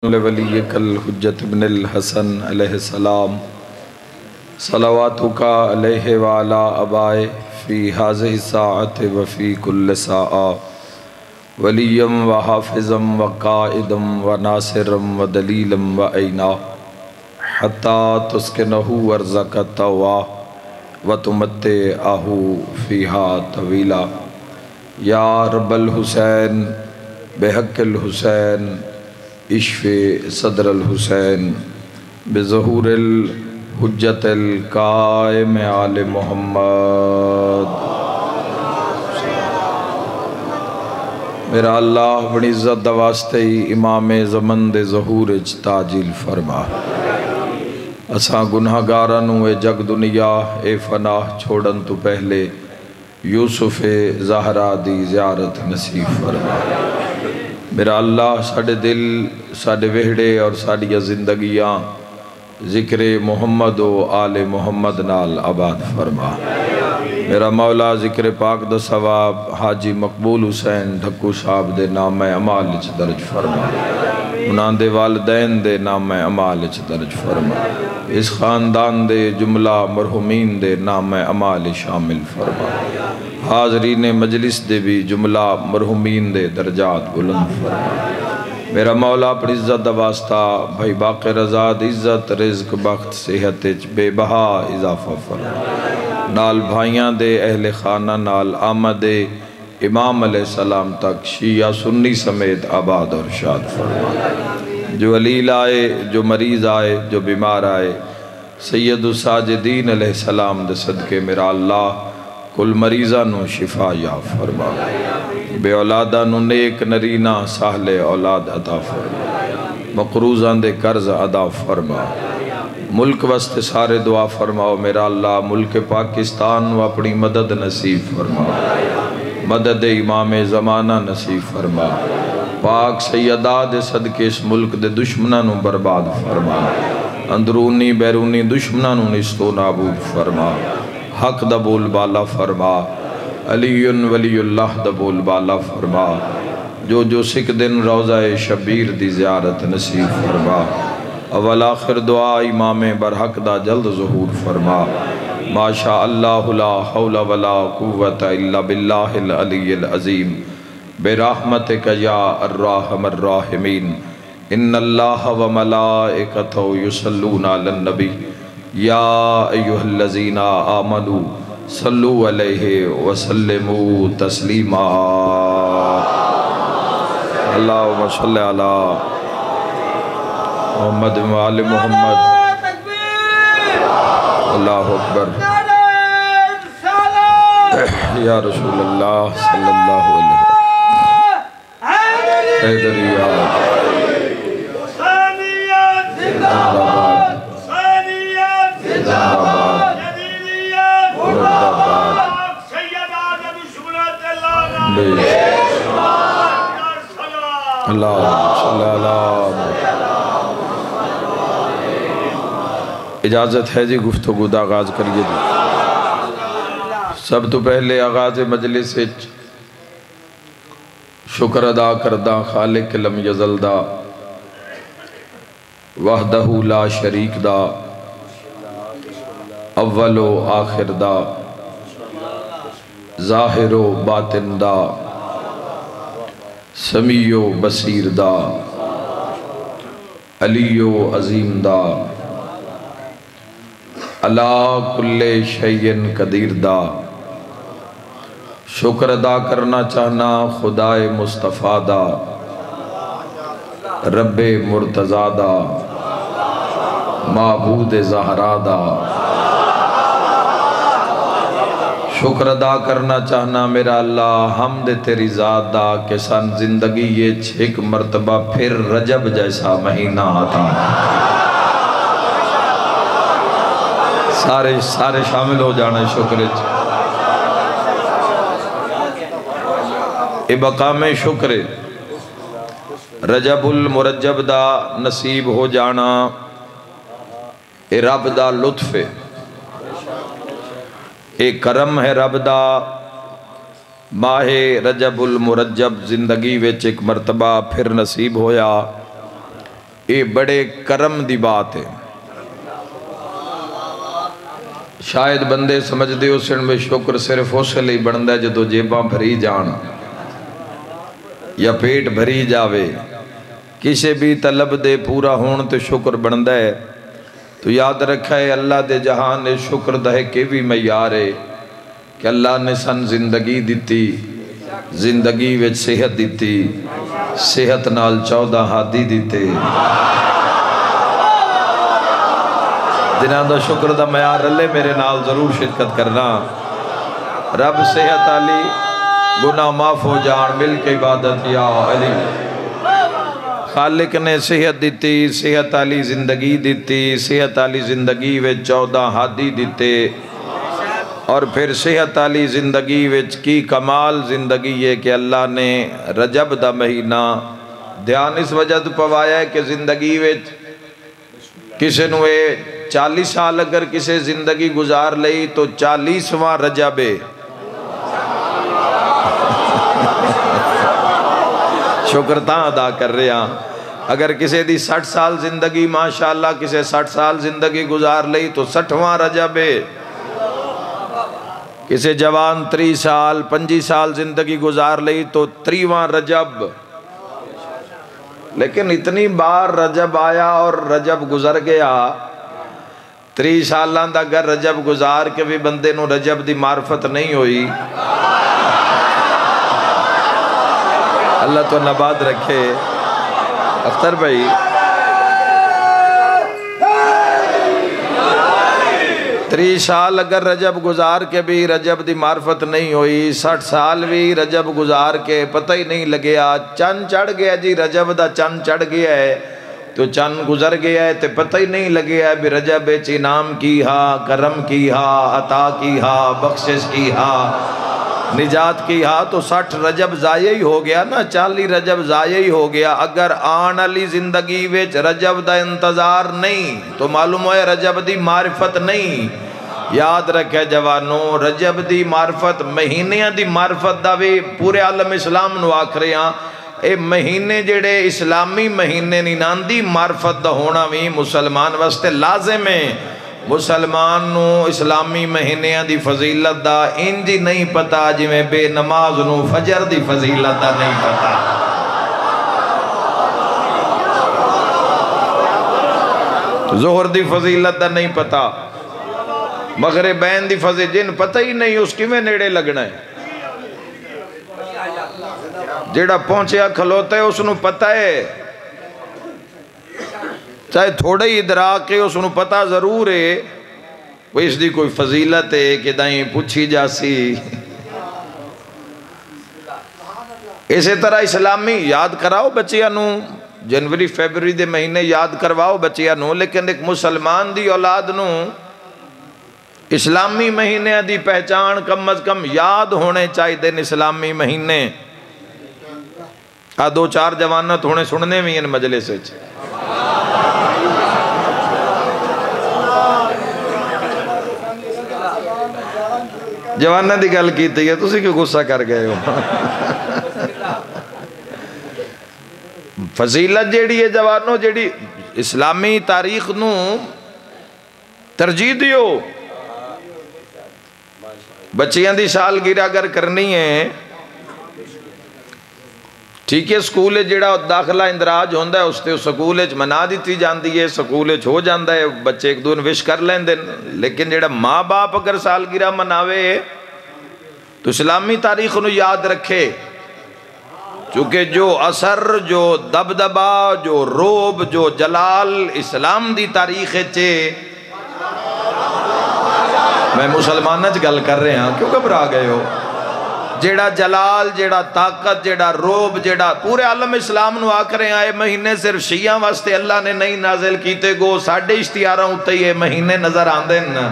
لولیک الحجت ابن الحسن علیہ السلام صلواتک علیہ وعلا ابائے فی ہذہ الساعۃ وفی کل ساعہ ولیم و حافظم و قائدم و ناصرم و دلیلم و عینا حتی تسکنہ ورزق التوا و تمتعہ فیہا طویلا یا رب الحسین بحق الحسین اشف صدر الحسین بظہور الحجت القائم آل محمد۔ میرا اللہ بڑی عزت واسطے امام زمن دے ظہور اچ تاجیل فرما۔ اساں گناہگارانوں اے جگ دنیا اے فنا چھوڑن تو پہلے یوسف زہرا دی زیارت نصیب فرما۔ میرا اللہ ساڑھے دل ساڑھے وہڑے اور ساڑھیا زندگیاں ذکر محمد و آل محمد نال آباد فرما۔ میرا مولا ذکر پاک دا ثواب حاجی مقبول حسین ڈھکو صاحب دے نام اعمال اچ درج فرما، انہاں دے والدین دے نام اعمال اچ درج فرما، اس خاندان دے جملہ مرحومین دے نام اعمال شامل فرما، حاضرین مجلس دے بھی جملہ مرحومین دے درجات بلند فرما۔ میرا مولا پر عزت واسطہ بھائی باقر رضاد عزت رزق بخت صحت بے بہا اضافہ فرما، نال بھائیاں دے اہل خانہ نال آمد امام علیہ السلام تک شیعہ سنی سمیت آباد اور شاد فرما۔ جو علیل آئے، جو مریض آئے، جو بیمار آئے، سید الساجدین علیہ السلام دے صدقے میرا اللہ کل مریضہ نو شفا یا فرما، بے اولادہ نو نیک نرینہ ساہل اولاد عطا فرما، مقروضان دے قرض ادا فرما، ملک وسط سارے دعا فرماؤ میرا اللہ، ملک پاکستان و اپنی مدد نصیب فرما، مدد امام زمانہ نصیب فرما، پاک سیدہ دے صدقے اس ملک دے دشمنہ نو برباد فرما، اندرونی بیرونی دشمنہ نو نستو نابود فرما، حق دا بول بالا فرما، علی ولی اللہ دا بول بالا فرما، جو سکھ دن روضہ شبیر دی زیارت نصیب فرما، اول آخر دعا امام برحق دا جلد ظہور فرما، ما شاء اللہ لا حول ولا قوت الا باللہ العلی العظیم، برحمتک یا الراحم الراحمین، ان اللہ و ملائکتہ یصلون علی النبی یا ایہا الذین آمنوا صلو علیہ وسلموا تسلیما۔ اللہم صلی علی محمد و آل محمد۔ اللہ اکبر یا رسول اللہ صلی اللہ علیہ وسلم۔ حیدریات اجازت ہے جی گفتگو دا آغاز کریے جی۔ سب تو پہلے آغاز مجلس شکر ادا کردہ خالق لم یزل دا وحدہ لا شریک دا اول و آخر دا ظاہر و باطن دا سمیع و بصیر دا علی و عظیم دا علا کل شیئن قدیر دا۔ شکر ادا کرنا چاہنا خدائے مصطفیٰ دا، رب مرتضیٰ دا، معبود زہرا دا۔ شکر ادا کرنا چاہنا میرا اللہ حمد تیری ذات دا کہ سن زندگی یہ 6 مرتبہ پھر رجب جیسا مہینہ آتا، سارے شامل ہو جانا شکر اے مقام شکر رجب المرجب دا نصیب ہو جانا اے رب دا لطف ہے، ایک کرم ہے رب دا۔ ماہ رجب المرجب زندگی وچ ایک مرتبہ پھر نصیب ہویا، یہ بڑے کرم دی بات ہے۔ شاید بندے سمجھ دے ہو سن میں شکر صرف اس لئے بندہ ہے جدو جیباں بھری جان یا پیٹ بھری جاوے، کسے بھی طلب دے پورا ہون تو شکر بندہ ہے۔ تو یاد رکھا ہے اللہ دے جہان نے شکر دہے کے بھی معیار ہے کہ اللہ نے سن زندگی دیتی، زندگی وچ صحت دیتی، صحت نال 14 ہادی دیتے، جنہاں دا شکر دا معیار رلے میرے نال ضرور شرکت کرنا۔ رب صحت علی گناہ معاف ہو جان مل کے عبادت یا علی۔ خالق نے صحت دیتی، صحت علی زندگی دیتی، صحت علی زندگی وچ 14 ہادی دیتے، اور پھر صحت علی زندگی وچ کی کمال زندگی ہے کہ اللہ نے رجب دا مہینہ دھیان اس وجہ تو پوایا ہے کہ زندگی وچ کسے نوے 40 سال اگر کسے زندگی گزار لئی تو 40واں رجب ہے۔ شکر تاں ادا کر رہے ہیں۔ اگر کسے دی 60 سال زندگی ماشاءاللہ کسے 60 سال زندگی گزار لئی تو 60واں رجب ہے۔ کسے جوان 30 سال 25 سال زندگی گزار لئی تو 30واں رجب۔ لیکن اتنی بار رجب آیا اور رجب گزر گیا، 30 سالاں دا اگر رجب گزار کے بھی بندے نو رجب دی معرفت نہیں ہوئی، اللہ تو نباد رکھے۔ اختر بھائی 30 سال اگر رجب گزار کے بھی رجب دی معرفت نہیں ہوئی، 60 سال بھی رجب گزار کے پتہ ہی نہیں لگیا، چند چڑھ گیا جی رجب دا چند چڑھ گیا ہے تو چند گزر گیا ہے تے پتہ ہی نہیں لگیا ہے بھی رجب انعام کی ہا، کرم کی ہا، عطا کی ہا، بخشش کی ہا، نجات کی ہا، تو 60 رجب ضائع ہی ہو گیا نا، 40 رجب ضائع ہی ہو گیا۔ اگر آن علی زندگی وچ رجب دا انتظار نہیں تو معلوم ہے رجب دی معرفت نہیں۔ یاد رکھے جوانوں، رجب دی معرفت مہینیاں دی معرفت دا بھی پورے عالم اسلام نو آکھ رہے ہیں، اے مہینے جڑے اسلامی مہینے نینان دی معرفت دا ہونا بھی مسلمان واسطے لازم ہے۔ مسلمان نو اسلامی مہینیاں دی فضیلت دا انجی نہیں پتا جی میں بے نماز نو فجر دی فضیلت دا نہیں پتا۔ ظہر دی فضیلت دا نہیں پتا، مغربین دی فضیلت جن پتہ ہی نہیں اس کی میں نیڑے لگنا ہے۔ جیڑا پہنچیا کھلوتا ہے اس نو پتہ ہے، چاہے تھوڑے ہی ادراک ہے اس نو پتہ ضرور ہے، وہ اس دی کوئی فضیلت ہے کہ دائیں پوچھی جاسی۔ اسی طرح اسلامی یاد کراؤ بچیاں نو، جنوری فیبری دے مہینے یاد کرواؤ بچیاں نو، لیکن ایک مسلمان دی اولاد نو اسلامی مہینے دی پہچان کم از کم یاد ہونے چاہی دن اسلامی مہینے۔ 2-4 جوانت ہونے سننے میں ان مجلس سے جوانہ دی گل کیتی ہے، تسی کیوں غصہ کر گئے ہو؟ فضیلت جیڑی ہے جوانوں، جیڑی اسلامی تاریخ نو ترجیح دیو۔ بچیاں دی سالگرہ اگر کرنی ہے ٹھیک ہے، سکول جڑا داخلہ اندراج ہوندہ ہے اس تے سکول منا دیتی جاندی ہے، سکول ہو جاندہ ہے، بچے ایک دون وش کر لیں دن، لیکن جڑا ماں باپ اگر سالگرہ مناوے تو اسلامی تاریخ نو یاد رکھے، چونکہ جو اثر، جو دبدبا، جو روب، جو جلال اسلام دی تاریخ چے، میں مسلمانہ گل کر رہے ہیں کیوں گھبرا گئے ہو؟ جیڑا جلال، جیڑا طاقت، جیڑا روب، جیڑا پورے عالم اسلام نو آکھ رہے ہیں، اے مہینے صرف شیعہ واسطے اللہ نے نہیں نازل کیتے گو، ساڑھے اشتیارہ ہوتے ہی اے مہینے نظر آندے نا،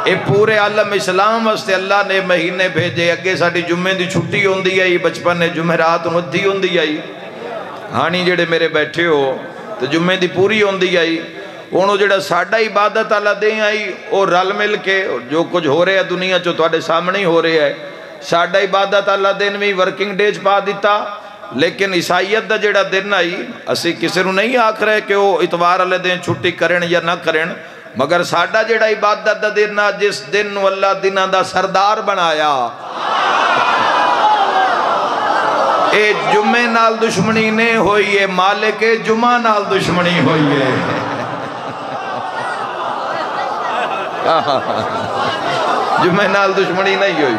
اے پورے عالم اسلام واسطے اللہ نے مہینے بھیجے۔ اگے ساڑھی جمعے دی چھٹی ہوندی آئی، بچپن نے جمعرات ندھی ہوندی آئی، ہانی جیڑے میرے بیٹھے ہو تو جمعے دی پوری ہوندی آئی، انہوں جڑا ساڑھا عبادت اللہ دیں آئی اور رل مل کے جو کچھ ہو رہے ہیں دنیا چو تواڈے سامنے ہی ہو رہے ہیں، ساڑھا عبادت اللہ دین میں ورکنگ ڈیج پا دیتا، لیکن عیسائیت دا جڑا دن آئی اسی کسی نو نہیں آکھ رہے کہ وہ اتوار والے دن چھٹی کرن یا نہ کرن، مگر ساڈا جڑا عبادت دا دن آ جس دن نو اللہ دنوں دا سردار بنایا، اے جمعے نال دشمنی نے ہوئی ہے، مالک جمعہ نال دشمنی ہوئی ہے۔ جمعے نال دشمنی نہیں ہوئی،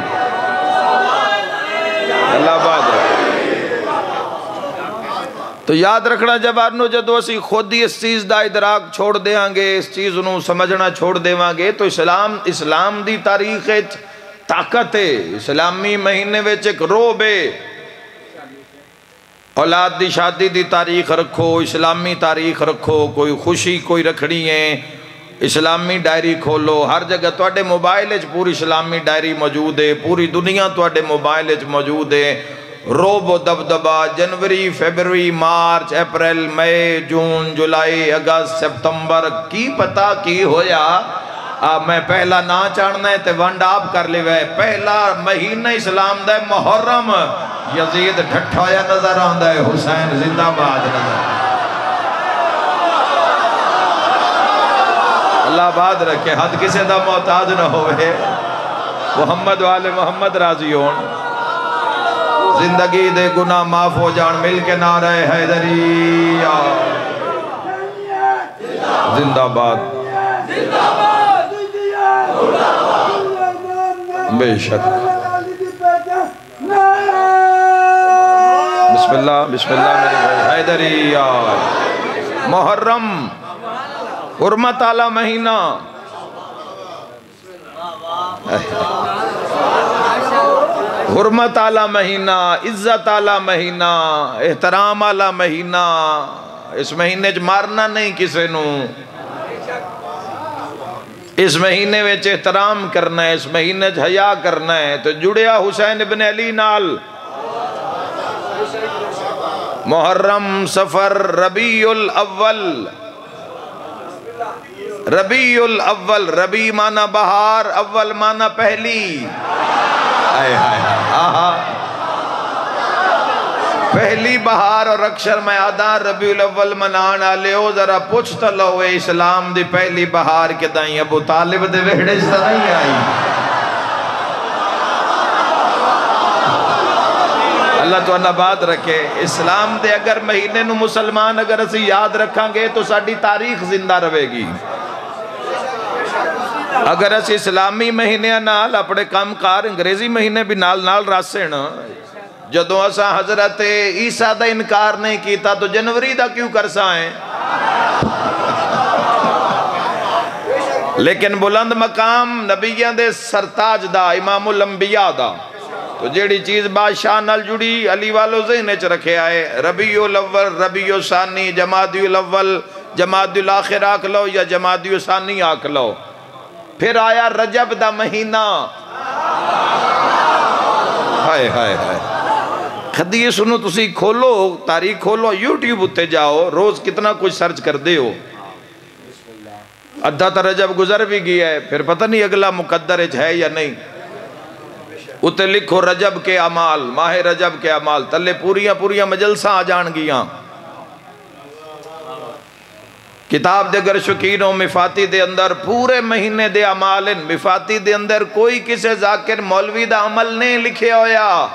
اللہ بات رہا۔ تو یاد رکھنا جوانو، جدو اسی خود ہی اس چیز دا ادراک چھوڑ دیاں گے، اس چیز انہوں سمجھنا چھوڑ دیواں گے، تو اسلام دی تاریخ طاقت ہے، اسلامی مہینے وچ ایک روب ہے۔ اولاد دی شادی دی تاریخ رکھو، اسلامی تاریخ رکھو، کوئی خوشی کوئی رکھنی ہے اسلامی ڈائری کھولو، ہر جگہ توڑے موبائل اچ پوری اسلامی ڈائری موجود ہے، پوری دنیا توڑے موبائل اچ موجود ہے۔ روب و دبدبا، جنوری، فیبروری، مارچ، اپریل، مئی، جون، جولائی، اگست، سپتمبر، کی پتا کی ہویا، میں پہلا نا چاڑنا ہے تے ونڈ آپ کر لے وے۔ پہلا مہینہ اسلام دا ہے محرم، یزید ٹھٹھایا نظر آندہ ہے، حسین زندہ باد نظر۔ اللہ باد رکھے، حد کسے دا محتاج نہ ہوئے، محمد والے محمد راضی ہون، زندگی دے گناہ معاف ہو جان، مل کے نعرہ حیدری زندہ باد، بے شک۔ بسم اللہ بسم اللہ میرے بھائی، حیدری محرم حرمت آلہ مہینہ، حرمت آلہ مہینہ، عزت آلہ مہینہ، احترام آلہ مہینہ۔ اس مہینے چ مارنا نہیں کسے نو، اس مہینے وچ احترام کرنا ہے، اس مہینے چ حیا کرنا ہے۔ تو جڑیا حسین ابن علی نال، محرم، سفر، ربیع الاول، ربیع الاول، ربیع مانا بہار، اول مانا پہلی، پہلی بہار اور اکشر میں آدھا ربیع الاول منان آلے ہو، ذرا پوچھتا لوے اسلام دی پہلی بہار کے دائیں ابو طالب دے ویڑے سے نہیں آئی۔ اللہ تو اللہ بات رکھے، اسلام دے اگر مہینے نو مسلمان اگر اسی یاد رکھاں گے تو ساڑھی تاریخ زندہ رہے گی۔ اگر اسی اسلامی مہینے نال اپنے کام کار انگریزی مہینے بھی نال نال راسے نا، جدوں اسا حضرت عیسیٰ دا انکار نہیں کیتا تو جنوری دا کیوں کرسا ہے؟ لیکن بلند مقام نبیوں دے سرتاج دا، امام الانبیاء دا، تو جیڑی چیز بادشاہ نال جڑی علی والو ذہن چ رکھے آئے، ربیع الاول، ربیع الثانی، جمادی الاول، جمادی الاخر آکھ لو یا جمادی الثانی آکھ لو۔ پھر آیا رجب دا مہینہ، ہائے ہائے ہائے، خدیے سنو تسی کھولو، تاریخ کھولو، یوٹیوب اتے جاؤ، روز کتنا کچھ سرچ کر دے ہو۔ ادھا تا رجب گزر بھی گیا ہے، پھر پتہ نہیں اگلا مقدر ہے یا نہیں۔ اتے لکھو رجب کے اعمال، ماہ رجب کے اعمال، تلے پوریاں مجلساں آ جان گیاں۔ کتاب دے گر شکینوں مفاتی دے اندر پورے مہینے دے اعمال، مفاتی دے اندر کوئی کسے ذاکر مولوی دا عمل نہیں لکھے ہویا۔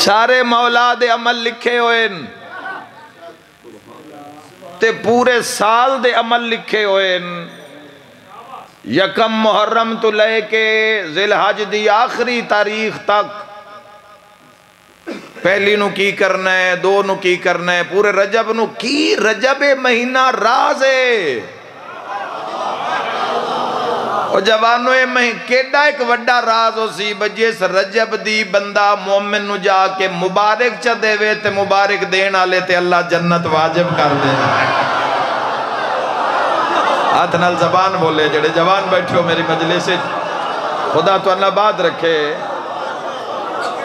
سارے مولا دے عمل لکھے ہوئے، تے پورے سال دے عمل لکھے ہوئے۔ یکم محرم تو لے کے ذی الحج دی آخری تاریخ تک، پہلی نو کی کرنا ہے، دو نو کی کرنا ہے، پورے رجب نو کی، رجب مہینہ راز ہے۔ اور جوانو کیڑا ایک وڈا راز ہو سی، بجیس رجب دی بندہ مومن نو جا کے مبارک چا دے وے تے مبارک دینا لیتے اللہ جنت واجب کر دے۔ ہاتھ نال زبان بولے، جڑے جوان بیٹھے ہو میری مجلس سے، خدا تو اللہ بات رکھے۔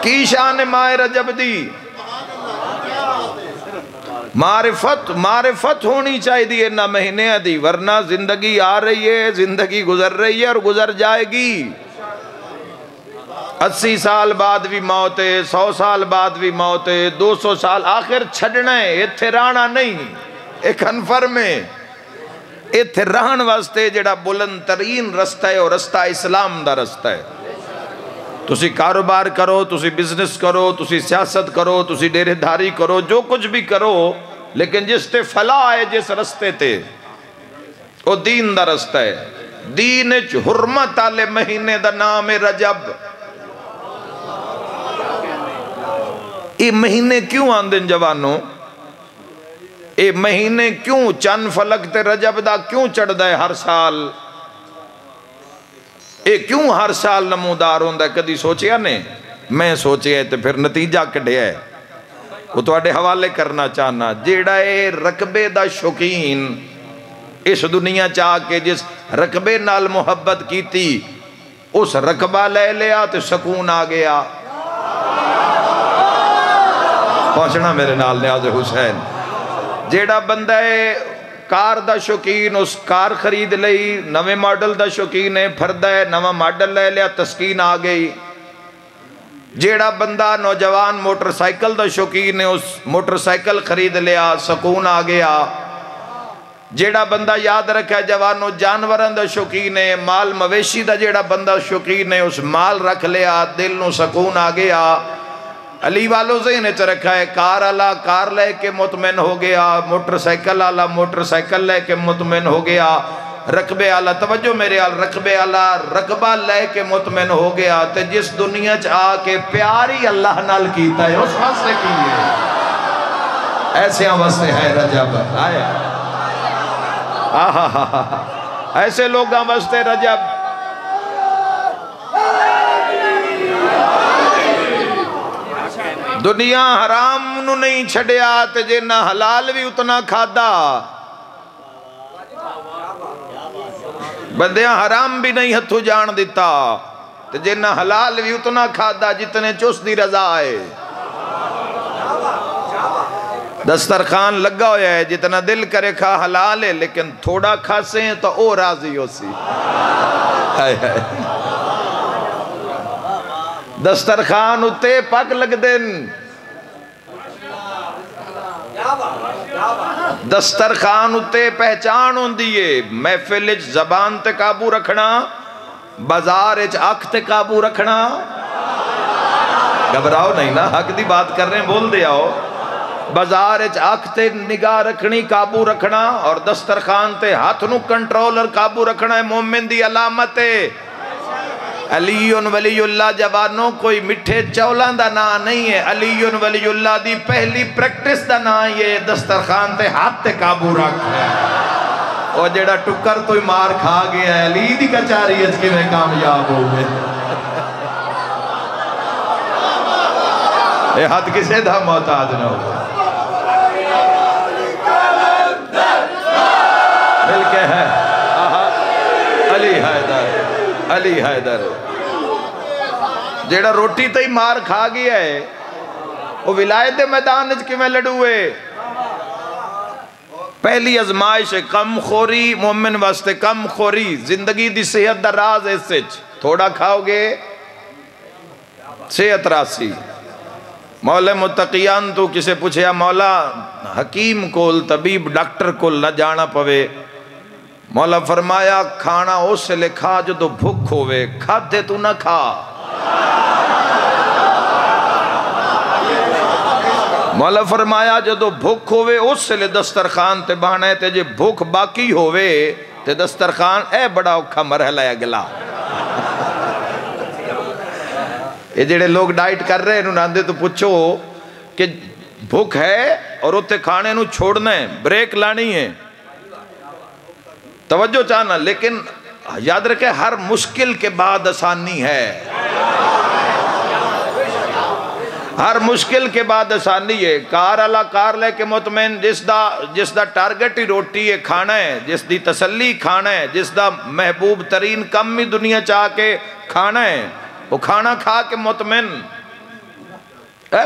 کی شان ماہ رجب دی معرفت ہونی چاہی دی انہا مہینے دی، ورنہ زندگی آ رہی ہے، زندگی گزر رہی ہے اور گزر جائے گی۔ 80 سال بعد بھی موت ہے، 100 سال بعد بھی موت ہے، 200 سال، آخر چھڑنا ہے، اتھے رہنا نہیں، ایک کنفرم ہے، اتھے رہن واسطے جڑا بلند ترین رستہ ہے اور رستہ اسلام دا رستہ ہے۔ تسی کاروبار کرو، تسی بزنس کرو، تسی سیاست کرو، تسی ڈیرے دھاری کرو، جو کچھ بھی کرو، لیکن جس تے فلاح ہے جس رستے تے وہ دین دا رستہ ہے۔ دین اچ حرمت آلے مہینے دا نام رجب۔ یہ مہینے کیوں آندن جوانوں؟ یہ مہینے کیوں چند فلک تے رجب دا کیوں چڑھ دائے ہر سال؟ یہ کیوں ہر سال نمودار ہوندہ ہے؟ کدی سوچیا نے؟ میں سوچیا ہے تو پھر نتیجہ کڑھیا ہے، وہ تو اڈے حوالے کرنا چاہنا۔ جیڑا ہے رقبے دا شوقین اس دنیا چاہ کے جس رقبے نال محبت کی تھی، اس رقبہ لے لیا تو سکون آ گیا۔ پہنچنا میرے نال نیاز حسین۔ جیڑا بندہ ہے کار دا شوقین، اس کار خرید لئی، نوے ماڈل دا شوقین ہے، پھردہ ہے نوہ ماڈل لے لیا، تسکین آ گئی۔ جیڑا بندہ نوجوان موٹر سائیکل دا شوقین ہے، اس موٹر سائیکل خرید لیا، سکون آ گیا۔ جیڑا بندہ یاد رکھا جوانو جانوران دا شوقین ہے، مال مویشی دا جیڑا بندہ شوقین ہے، اس مال رکھ لیا، دل نو سکون آ گیا۔ علی والو ذہن چ رکھا ہے، کار آلا کار لے کے مطمئن ہو گیا، موٹر سائیکل آلا موٹر سائیکل لے کے مطمئن ہو گیا، رقبے آلا توجہ میرے آل رقبے آلا رقبہ لے کے مطمئن ہو گیا۔ تے جس دنیا چ آ کے پیاری اللہ نال کیتا ہے اس واسطے کی ہے، ایسے واسطے ہے رجب آیا، ایسے لوگاں واسطے رجب۔ دنیا حرام نو نہیں چھڑیا تے جنہ حلال بھی اتنا کھادا، بندیاں حرام بھی نہیں ہتھو جان دیتا تے جنہ حلال بھی اتنا کھادا جتنے چوس دی رضا ہے۔ دسترخوان لگا ہویا ہے، جتنا دل کرے کھا حلال ہے، لیکن تھوڑا کھاسے ہیں تو او راضی ہو سی۔ دسترخوان اتے پاک لگ دن، دسترخوان اتے پہچان ہون دیئے، محفل اچ زبان تے قابو رکھنا، بازار اچ آنکھ تے قابو رکھنا۔ گھبراؤ نہیں نا، حق دی بات کر رہے ہیں، بول دے آؤ۔ بازار اچ آنکھ تے نگاہ رکھنی قابو رکھنا، اور دسترخوان تے ہاتھ نو کنٹرول اور قابو رکھنا ہے مومن دی علامت ہے۔ علی ولی اللہ جوانوں کوئی مٹھے چولان دا نا نہیں ہے، علی ولی اللہ دی پہلی پریکٹس دا نا یہ دسترخوان تے ہاتھ تے قابو رکھ ہے۔ اور جیڑا ٹکر تو ہی مار کھا گیا ہے، علی دی کچاری اچ کے میں کامیاب ہو گئے۔ اے ہاتھ کسے دا محتاج نہ ہو، مل کے ہے علی حیدر، علی حیدر۔ جیڑا روٹی تے ہی مار کھا گیا ہے، وہ ولایت میدان اچ کیویں لڑوئے۔ پہلی ازمائش کم خوری، مومن واسطے کم خوری، زندگی دی صحت دا راز اس اچ تھوڑا کھاؤ گے صحت راسی۔ مولا متقیان تو کسے پوچھیا مولا حکیم کول طبیب ڈاکٹر کول نہ جانا پوے، مولا فرمایا کھانا اس سے لے کھا جو تو بھوک ہوئے، کھاتے تو نہ کھا۔ مولا فرمایا جو تو بھوک ہوئے اس سے لے دسترخوان تے بہانے تے جے بھوک باقی ہوئے تے دسترخوان اے بڑا اوکھا مرحلہ ہے اگلا۔ یہ جڑے لوگ ڈائٹ کر رہے ہیں انہوں نے تو پوچھو کہ بھوک ہے اور اتے کھانے نو چھوڑنا ہے، بریک لانی ہے، توجہ چاہنا، لیکن یاد رکھے ہر مشکل کے بعد آسانی ہے، ہر مشکل کے بعد آسانی ہے۔ کار اللہ کار لے کے مطمئن، جس دا ٹارگٹ ہی روٹی ہے کھانا ہے، جس دی تسلی کھانا ہے، جس دا محبوب ترین کم ہی دنیا چاہ کے کھانا ہے، وہ کھانا کھا کے مطمئن۔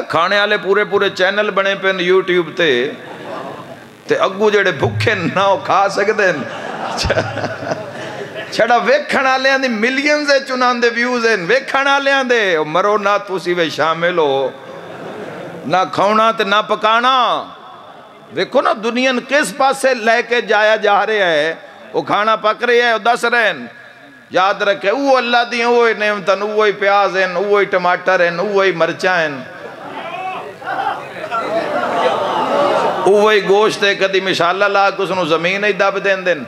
کھانے والے پورے چینل بنے پہ یوٹیوب تے اگو جڑے بھوکے نہ کھا سکتے ہیں۔ چھڑا ویکھن آلیاں دی ملینز چنان دے ویوز ہیں، ویکھن آلیاں دے مرو نہ تُسی وے شامل ہو، نہ کھونا تے نہ پکانا۔ ویکھو نا دنیا کس پاسے لے کے جایا جا رہے ہے، وہ کھانا پک رہے ہے، وہ دس رہے ہیں۔ یاد رکھے وہ اللہ دی وہی نعمتن، وہی پیاز ہیں، وہی ٹماٹر ہیں، وہی مرچاں ہیں، وہی گوشت ہے۔ کدی مشالہ لا کے اس نو زمین ہی دب دین دن،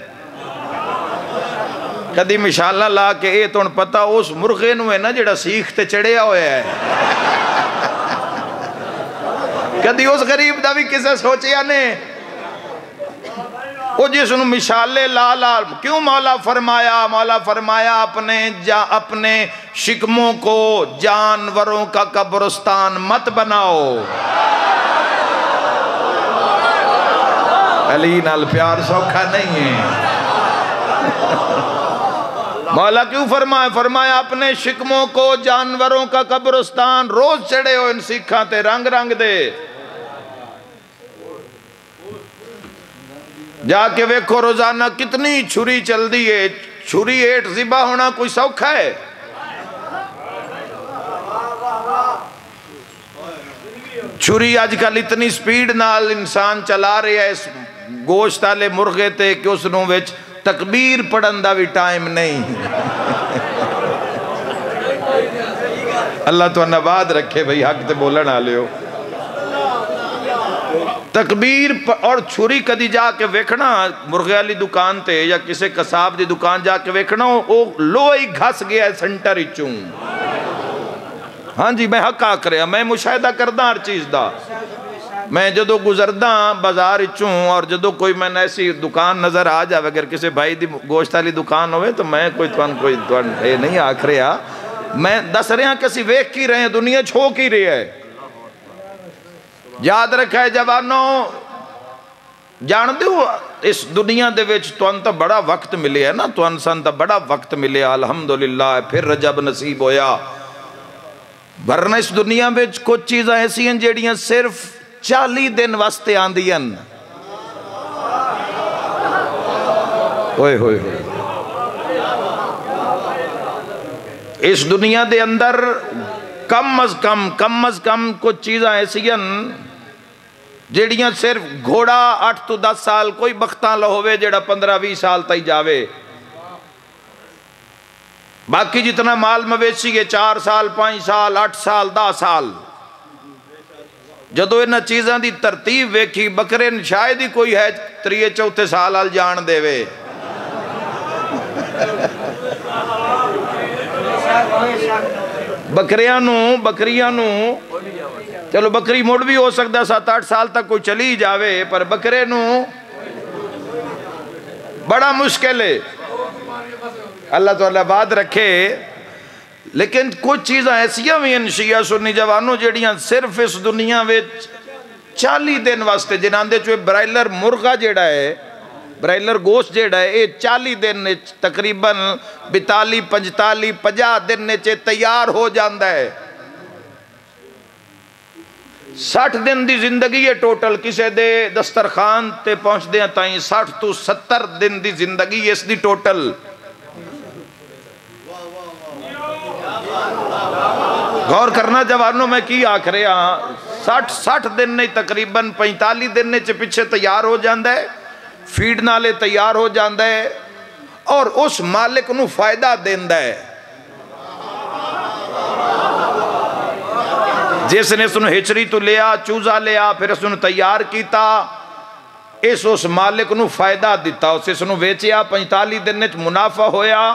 کدی مشالہ لا کے اے تو پتہ اس مرغے نو ہے نا جڑا سیخ تے چڑھیا ہویا ہے۔ کدی اس غریب دا بھی کسے سوچیا نے، وہ جس نو مشالے لا لا۔ کیوں مولا فرمایا اپنے شکموں کو جانوروں کا قبرستان مت بناؤ۔ علی نال پیار سوکھا نہیں ہے۔ مولا کیوں فرمایا اپنے شکموں کو جانوروں کا قبرستان، روز چڑھے ہو ان سکھاں تے رنگ رنگ دے۔ جا کے ویکھو روزانہ کتنی چھری چل دی ہے، چھری ایٹ ذبح ہونا کوئی سوکھا ہے؟ چھری آج کل اتنی سپیڈ نال انسان چلا رہے ہے اس گوشت والے مرغے تے کہ اس نو وچ تکبیر پڑھن دا بھی ٹائم نہیں۔ اللہ تو نباد رکھے بھئی، حق تے بولن آلے ہو۔ تکبیر اور چھری کدی جا کے ویکھنا مرغے والی دکان تے یا کسی قصاب دی دکان جا کے ویکھنا، وہ لوہی گھس گیا ہے سنٹر اچوں۔ ہاں جی میں حق آکھ رہا، میں مشاہدہ کردہ ہر چیز دا۔ میں جدو گزردہ بازار اچوں اور جدو کوئی میں ایسی دکان نظر آ جاوے، اگر کسی بھائی دی گوشت والی دکان ہوئے تو میں کوئی نہیں آکھ رہا، میں دس رہے ہیں کسی ویکھ کی رہے ہیں، دنیا چھو کی رہے ہے۔ یاد رکھا ہے جوانوں، جان دیو اس دنیا دے وچ تون تا بڑا وقت ملے ہے نا، تون سن تا بڑا وقت ملے الحمدللہ، پھر رجب نصیب ہویا۔ ورنہ اس دنیا وچ کچھ چیزیں ایسی ہیں جیڑیاں صرف 40 دن واسطے آندیاں۔ ہوئے ہوئے ہوئے، اس دنیا دے اندر کم از کم کچھ چیزیں ایسی ہیں جیڑیاں صرف گھوڑا 8 تو 10 سال کوئی بختاں لہوے جیڑا 15-20 سال تائی جاوے، باقی جتنا مال مویشی ہے 4 سال 5 سال 8 سال 10 سال۔ جدو انہا چیزاں دی ترتیب ویکھی بکرے شاید ہی کوئی ہے 3-4 سال آل جان دے وے۔ بکریاں نو چلو بکری موڑ بھی ہو سکتا 7-8 سال تک کوئی چلی جاوے، پر بکرے نو بڑا مشکل ہے۔ اللہ تعالیٰ بات رکھے، لیکن کچھ چیزیں ایسیاں بھی ہیں شیعہ سنی جوانوں جیڑیاں صرف اس دنیا وچ 40 دن واسطے، جنہاں دے چوئے برائلر مرغا جیڑا ہے، برائلر گوشت جیڑا ہے، یہ 40 دن تقریباً 42-45-50 دن چے تیار ہو جاندہ ہے۔ 60 دن دی زندگی ہے ٹوٹل، کسے دے دسترخوان تے پہنچ دیں تائیں 60 تو 70 دن دی زندگی اس دی ٹوٹل۔ غور کرنا جوانوں میں کی آکھ رہے ہیں، 60 دن نہیں تقریباً 45 دن نے پیچھے تیار ہو جاندہ ہے، فیڈ نالے تیار ہو جاندہ ہے، اور اس مالک نو فائدہ دیندہ ہے۔ جس نے اس نے ہچری تو لیا، چوزہ لیا، پھر اس نے تیار کیتا، اس مالک نو فائدہ دیتا، اس نے ویچیا، 45 دن نے منافع ہویا،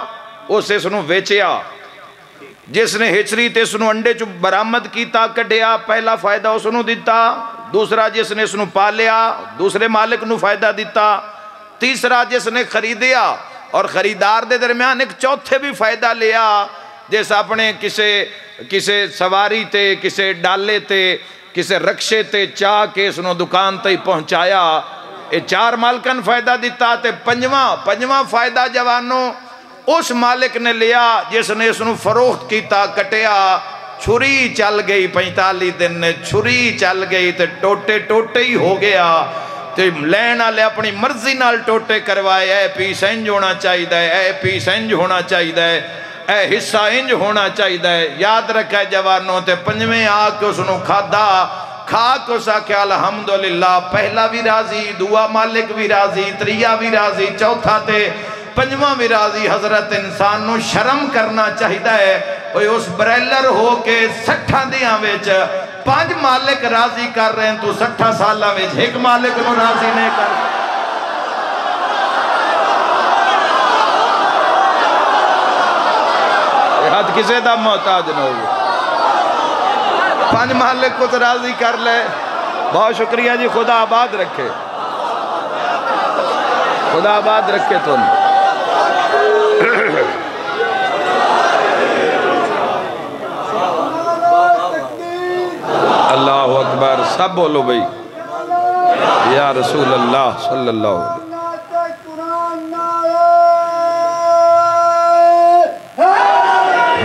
اس نے ویچیا۔ جس نے ہچری تے اس نے انڈے چو برآمد کیتا کٹیا، پہلا فائدہ اس نے دیتا، دوسرا جس نے اس نے پالیا دوسرے مالک نو فائدہ دیتا، تیسرا جس نے خریدیا اور خریدار دے درمیان ایک چوتھے بھی فائدہ لیا، جیسا اپنے کسے سواری تے، کسے ڈالے تے، کسے رکشے تے چاہ کے اس نے دکان تے پہنچایا، یہ 4 مالکن فائدہ دیتا تے پنجواں فائدہ جوانوں اس مالک نے لیا جس نے اس نے فروخت کیتا کٹیا، چھری چل گئی 45 دن نے، چھری چل گئی تے ٹوٹے ہی ہو گیا، تے لین والے اپنی مرضی نال ٹوٹے کروائے، اے پیس انج ہونا چاہیے، اے پیس انج ہونا چاہیے، اے حصہ انج ہونا چاہیے۔ یاد رکھے جوانوں تے پنجویں آ کے اس نو کھادا، کھا کو ساکھے الحمدللہ، پہلا بھی راضی، دعا مالک بھی راضی، تریا بھی راضی، چوتھا تے پنجواں بھی راضی۔ حضرت انسان نو شرم کرنا چاہیے، اس بریلر ہو کے 60 دیاں ویچ 5 مالک راضی کر رہے ہیں، تو 60 سالہ ویچ ایک مالک نو راضی نہیں کر رہے۔ حد کسے دا محتاج نہ ہوگا، 5 مالک کو تو راضی کر لے۔ بہت شکریہ جی، خدا آباد رکھے، خدا آباد رکھے تم۔ اللہ اکبر، سب بولو بھئی یا رسول اللہ صلی اللہ علیہ وسلم۔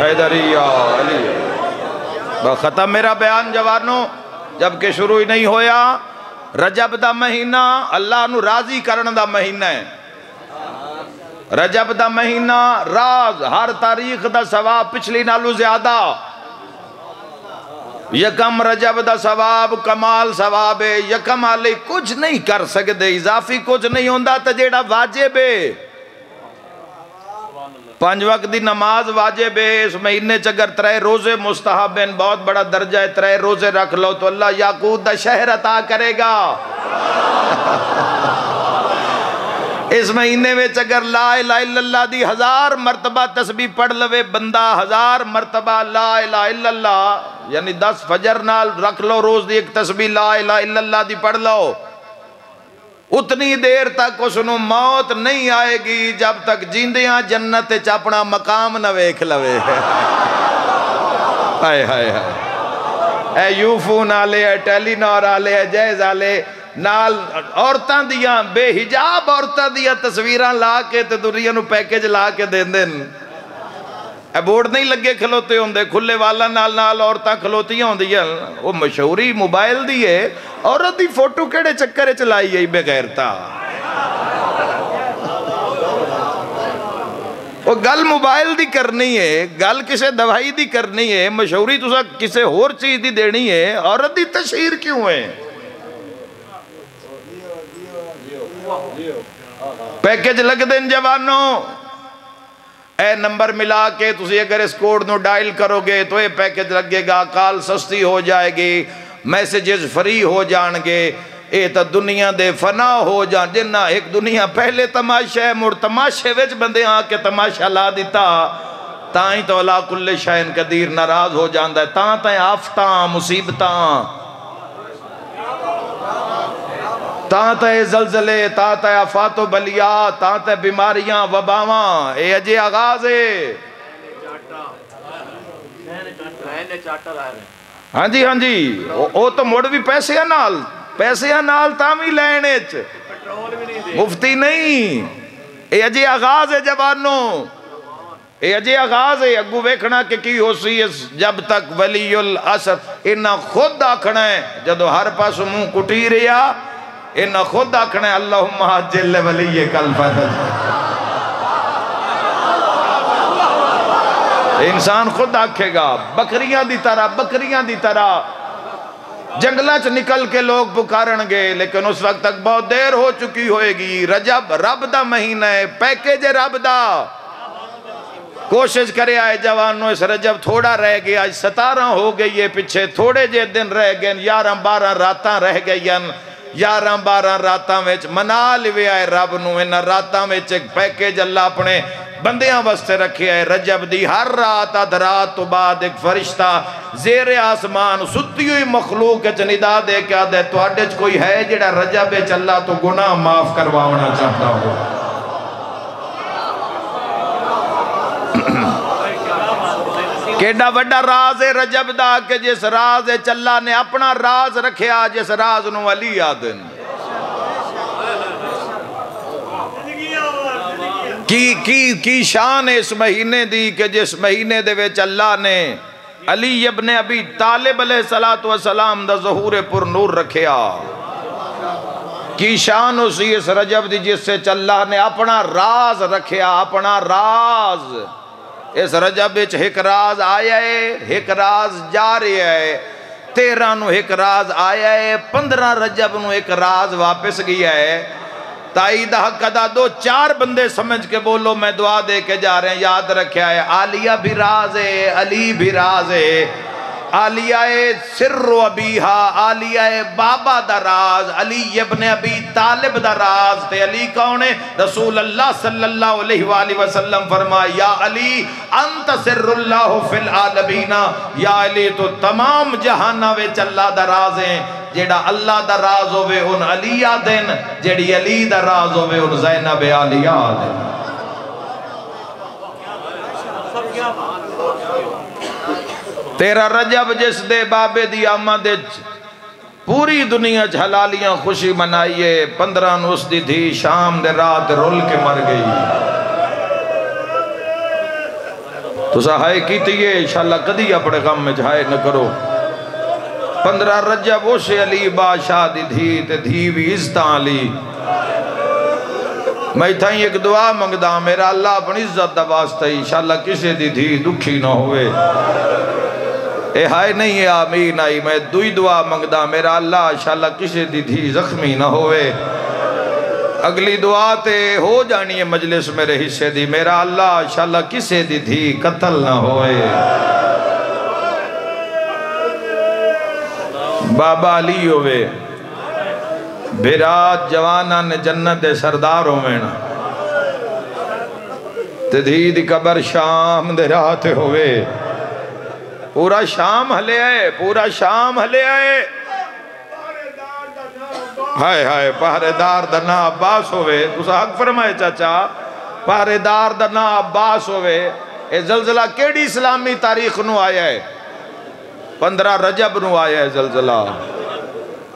حیدریہ علی ختم میرا بیان جوانوں، جبکہ شروع ہی نہیں ہویا۔ رجب دا مہینہ اللہ نو راضی کرن دا مہینہ ہے۔ رجب دا مہینہ راز، ہر تاریخ دا ثواب پچھلی نالو زیادہ۔ یکم رجب دا ثواب کمال ثواب ہے، یکم علی کچھ نہیں کر سکتے، اضافی کچھ نہیں ہوندہ تا جیڑا واجب ہے۔ 5 وقت دی نماز واجب ہے، اس مہینے چگر 3 روزے مستحب ہیں، بہت بڑا درجہ ہے، 3 روزے رکھ لو تو اللہ یاقوت دا شہر عطا کرے گا۔ اس مہینے میں چگر لا الہ الا اللہ دی 1000 مرتبہ تسبیح پڑھ لوے بندہ، 1000 مرتبہ لا الہ الا اللہ، یعنی 10 فجر نال رکھ لو روز دی ایک تسبیح لا الہ الا اللہ دی پڑھ لو، اتنی دیر تک اس نو موت نہیں آئے گی جب تک جیندیاں جنت اپنا مقام نہ ویکھ لوے۔ ہائے ہائے ہائے، اے یوفون آلے، اے ٹیلی نور آلے، اے جیز آلے، نال عورتاں دیاں بے حجاب عورتاں دیاں تصویران لا کے تے دنیا نو پیکج لا کے دین دین۔ اے بورڈ نہیں لگے کھلوتے ہوندے، کھلے والا نال نال عورتاں کھلوتیاں ہوندیاں، وہ مشہوری موبائل دی ہے، عورت دی فوٹو کیڑے چکرے چلائی ہے بے غیرتا۔ وہ گل موبائل دی کرنی ہے، گل کسے دوائی دی کرنی ہے، مشہوری تو کسے اور چیز دی دینی ہے، عورت دی تشہیر کیوں ہے؟ پیکج لگ دیں جوانوں، اے نمبر ملا کے تسی اگر اس کوڈ نو ڈائل کرو گے تو یہ پیکج لگے گا، کال سستی ہو جائے گی، میسیجز فری ہو جان گے، اے تا دنیا دے فنا ہو جان، جنہ ایک دنیا پہلے تماشا ہے، مڑ تماشے وچ بندے آ کے تماشا لا دیتا، تائیں تو اللہ کل شائن قدیر ناراض ہو جاندہ ہے، تائیں آفتاں مصیبتاں، تائیں زلزلے، تائیں آفات و بلیات، تائیں بیماریاں وباواں، اے اجے آغاز ہے۔ ہاں جی ہاں جی، او تو مڑ بھی پیسے نال تامی لینے مفتی نہیں، اے اجے آغاز ہے جوانوں، اے اجے آغاز ہے، اگو ویکھنا کہ کی ہو سی جب تک ولی العصر، انہا خود آکھنا ہے جدو ہر پاس منہ کٹی ریا، انہا خود آکھنا ہے اللہم عجل ولی کل فتح، انسان خود آکھے گا، بکریاں دی طرح جنگلہ چ نکل کے لوگ پکارن گے، لیکن اس وقت تک بہت دیر ہو چکی ہوئے گی۔ رجب رب دا مہینہ ہے، پیکیج رب دا، کوشش کرے آئے جوانوں، اس رجب تھوڑا رہ گیا، 17 ہو گئی ہے پیچھے، تھوڑے جے دن رہ گئے، 11-12 راتاں رہ گئی ہیں، 11-12 راتاں ویچ منا لیوے آئے رب نو، انہا راتاں ویچ ایک پیکیج اللہ اپنے بندیاں بستے رکھے ہے۔ رجب دی ہر رات ادھرات تو بعد ایک فرشتہ زیر آسمان ستی ہوئی مخلوق اچھ ندا دے کے آدھے تو اڈج کوئی ہے جڑا رجب اچھ اللہ تو گناہ معاف کرواؤنا چاہتا ہو۔ کیڑا وڈا راز ہے رجب دا کہ جس راز اچھ اللہ نے اپنا راز رکھیا، جس راز نو علی آدن کی شان اس مہینے دی کہ جس مہینے دے ویچ اللہ نے علی ابن ابی طالب علیہ السلام دا ظہور پر نور رکھیا۔ کی شان اسی اس رجب دی جس سے اللہ نے اپنا راز رکھیا، اپنا راز اس رجب وچ ایک راز آیا ہے، ایک راز جا رہا ہے، 13 نو ایک راز آیا ہے، 15 رجب نو ایک راز واپس گیا ہے۔ تائید حق ادا 2-4 بندے سمجھ کے بولو، میں دعا دے کے جا رہے ہیں، یاد رکھیا ہے عالیہ بھی راز ہے، علی بھی راز ہے، عالیہ سر و ابیہا، عالیہ بابا دا راز، علی ابن ابی طالب دا راز تے علی کون ہے؟ رسول اللہ صلی اللہ علیہ وآلہ وسلم فرمایا یا علی انت سر اللہ فی العالمین، یا علی تو تمام جہانہ وچ اللہ دا راز ہیں، جیڑا اللہ دا راز ہوئے ان علیہ دن، جیڑی علی دا راز ہوئے ان زینب عالیہ دن۔ تیرا رجب جس دے بابے دی آمد پوری دنیا حلالیاں خوشی منائیے، 15 نو اس دی تھی شام دے رات رول کے مر گئی۔ تو سہائے کیتی ہے انشاءاللہ کدی اپنے غم میں جھائے نہ کرو۔ 15 رجب اسے علی بادشاہ دی تھی تے دھی بھی عزتاں علی۔ میں تھائیں ایک دعا منگدا میرا اللہ اپنی عزت دا واسطہ انشاءاللہ کسے دی تھی دکھی نہ ہوئے، اے ہائے نہیں ہے آمین آئی، میں دوئی دعا منگدا میرا اللہ انشاءاللہ کسے دی تھی زخمی نہ ہوئے۔ اگلی دعا تے ہو جانی ہے مجلس میرے حصے دی، میرا اللہ انشاءاللہ کسے دی تھی قتل نہ ہوئے۔ بابا علی ہوئے بھیرات جوانہ نے جنت دے سردار ہوئے نا، تے دھی دی قبر شام دے رات ہوئے، پورا شام ہلے آئے، پورا شام ہلے آئے، ہائے ہائے پہرےدار دا نا عباس ہوئے، تسا حق فرمائے چاچا، پہرےدار دا نا عباس ہوئے۔ اے زلزلہ کیڑی اسلامی تاریخ نو آیا ہے؟ 15 رجب نو آیا ہے زلزلہ،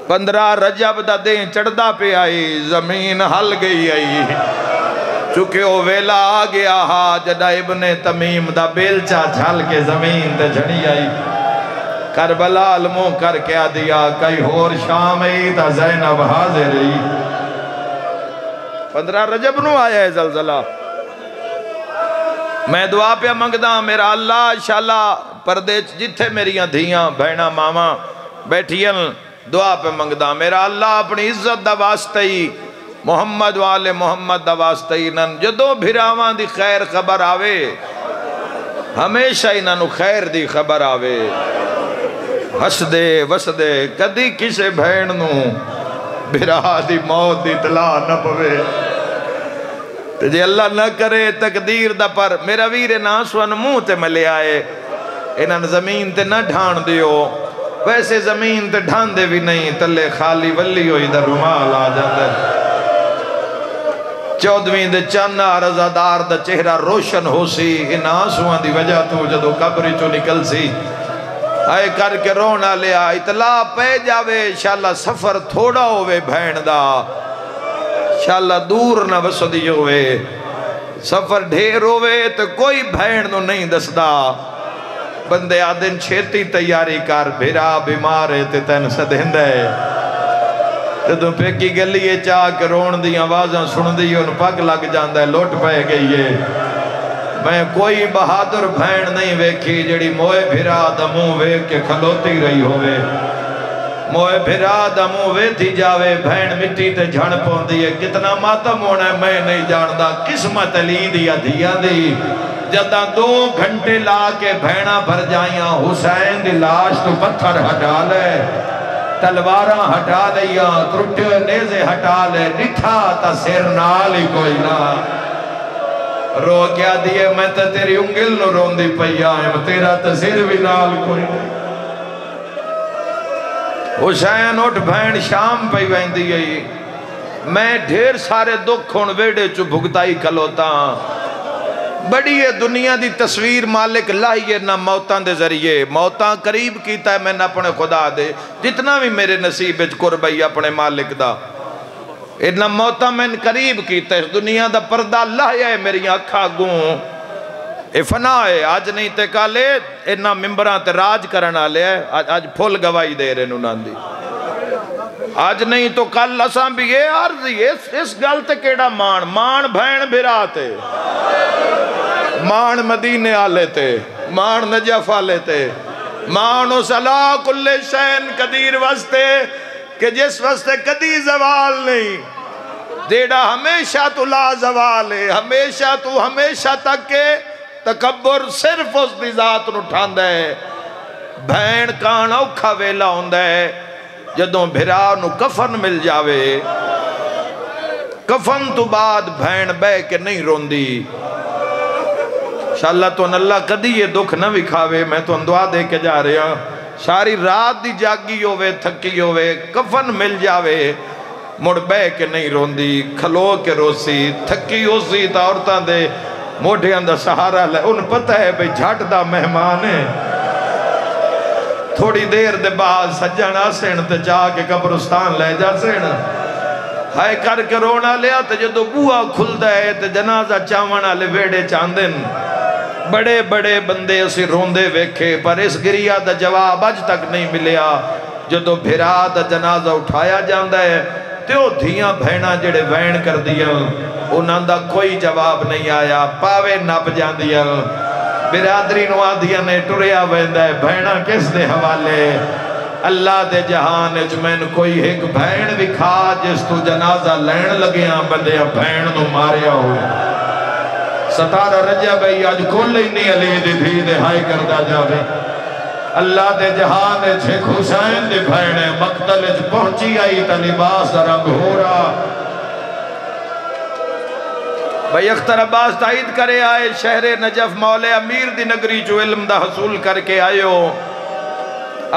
15 رجب دا دیں چڑھدا پہ آئی، زمین ہل گئی آئی، چونکہ وہ ویلا آ گیا ہا جدہ ابن تمیم دا بیلچا جھل کے زمین تے جھڑی آئی، کربلا علموں کر کے آدیا کئی ہور شام ای تا زینب حاضر رہی۔ 15 رجب نو آیا ہے زلزلہ۔ میں دعا پہ منگدا میرا اللہ انشاءاللہ پردے جتھے میریاں دھیاں بہنہ ماما بیٹھیاں دعا پہ منگدا میرا اللہ اپنی عزت دا واسطہ ہی محمد والے محمد دا واسطہ ہی نن جدو بھراوان دی خیر خبر آوے، ہمیشہ ہی ننو خیر دی خبر آوے، ہس دے وس دے کدی کسے بھین نو بھرا دی موت دی اطلاع نہ پوے، تے جے اللہ نہ کرے تقدیر دا پر میرا ویر ناسوان منہ تے ملے آئے، انہاں زمین تے نہ ڈھان دیو، ویسے زمین تے ڈھان دے بھی نہیں، تلے خالی ولی ہوئی در رومال آ جاندے۔ 14ویں دے چاندہ رضادار دا چہرہ روشن ہو سی، ان آنسوان دی وجہ تو جدو قبری چو نکل سی، آئے کر کے رونا لیا، اطلاع پہ جاوے انشاءاللہ سفر تھوڑا ہوئے بھین دا، انشاءاللہ دور نہ وسدی ہوئے، سفر ڈھیر ہوئے تو کوئی بھین نو نہیں دسدا، بندے آدن چھیتی تیاری کر بھیرا بیمارے تے تین سدھندے، تو پیکی گلیے چاہ کے رون دی آوازاں سن دی ان پاک لگ جاندہ ہے لوٹ پہ گئی ہے۔ میں کوئی بہادر بھین نہیں ویکھی جڑی موئے بھیرا دموں ویک کے کھلوتی رہی ہوئے، موئے بھیرا دموں ویتی جاوے بھین مٹی تے جھڑ پون دیئے، کتنا ماتم ہونا ہے میں نہیں جاندہ، قسمت علی دیا دیا دی، جدہ 2 گھنٹے لا کے بھینا بھر جائیاں، حسین دی لاش تو پتھر ہٹا لے، تلواراں ہٹا لیا، ترٹے نیزے ہٹا لے، نٹھا تا سر نالی کوئی نہ، رو کیا دیئے میں تا تیری انگل نو رون دی پئی آئیں، تیرا تا سر بھی نال کوئی نہ۔ حسین اٹھ بھین شام پئی وین دیئے، میں ڈھیر سارے دکھ ہون ویڑے چو بھگتائی کلوتا، بڑی ہے دنیا دی تصویر مالک لائیے نہ موتاں دے ذریعے، موتاں قریب کیتا ہے میں نہ اپنے خدا دے، جتنا بھی میرے نصیب اچ قربائی اپنے مالک دا، اتنا موتاں میں قریب کیتا ہے، دنیا دا پردہ لائیے میری اکھا گوں، اے فنا ہے، آج نہیں تے کالے، اتنا ممبران تے راج کرنا لے، آج پھول گوائی دے رہے نونان دی، آج نہیں تو کل اساں بھی یہ عرضی اس گل تے کیڑا مان بھین بھرا تے، مان مدینے آلے تے، مان نجف آلے تے، مان اس علا کل شین قدیر واسطے کہ جس واسطے کدی زوال نہیں، جیڑا ہمیشہ تو لا زوال ہے، ہمیشہ تو ہمیشہ تک کے تکبر صرف اس دی ذات نو ٹھاندا ہے۔ بھین کان اوکھا ویلا ہوندا ہے جدوں بھرا نو کفن مل جاوے، کفن تو بعد بھین بے کے نہیں روندی۔ انشاءاللہ تو اللہ کدی یہ دکھ نہ وکھاوے، میں تو دعا دے کے جا رہا ہوں، ساری رات دی جاگی ہوئے تھکی ہوئے کفن مل جاوے مڑ بے کے نہیں روندی، کھلو کے روسی، تھکی ہوسی تا عورتاں دے موڑیاں دا سہارا لے، ان پتہ ہے بھئی جھٹ دا مہمان ہے، تھوڑی دیر دے بعد سجن آسین تے جا کے قبرستان لے جا سین، ہائے کر کے رونا لیا تے جدو بوہا کھل دے تے جنازہ چاونا لے ویڑے چاندن، بڑے بڑے بندے اسی روندے ویکھے پر اس گریہ دا جواب اج تک نہیں ملیا۔ جدو بھرا دا جنازہ اٹھایا جاندہ ہے تیو دھیاں بھینا جڑے وین کر دیا، انہاں دا کوئی جواب نہیں آیا، پاوے نپ جاندیا، برادری نو آدھیا نے ٹریا ویندہ ہے، بھینا کس دے حوالے؟ اللہ دے جہان اجمین کوئی ایک بھین وکھا جس تو جنازہ لین لگیاں بندیاں بھین نو ماریا ہوئے۔ 17 رجب ہے آج کل ہی نہیں علی دی بھی دہائی کردہ جاوے، اللہ دے جہان چھے خوشائن دی بھینے مقتل اچ پہنچی آئی تا لباس رنگ ہو رہا۔ بھئی اختر عباس تائید کرے آئے شہر نجف مولے امیر دی نگری جو علم دا حصول کر کے آئے ہو،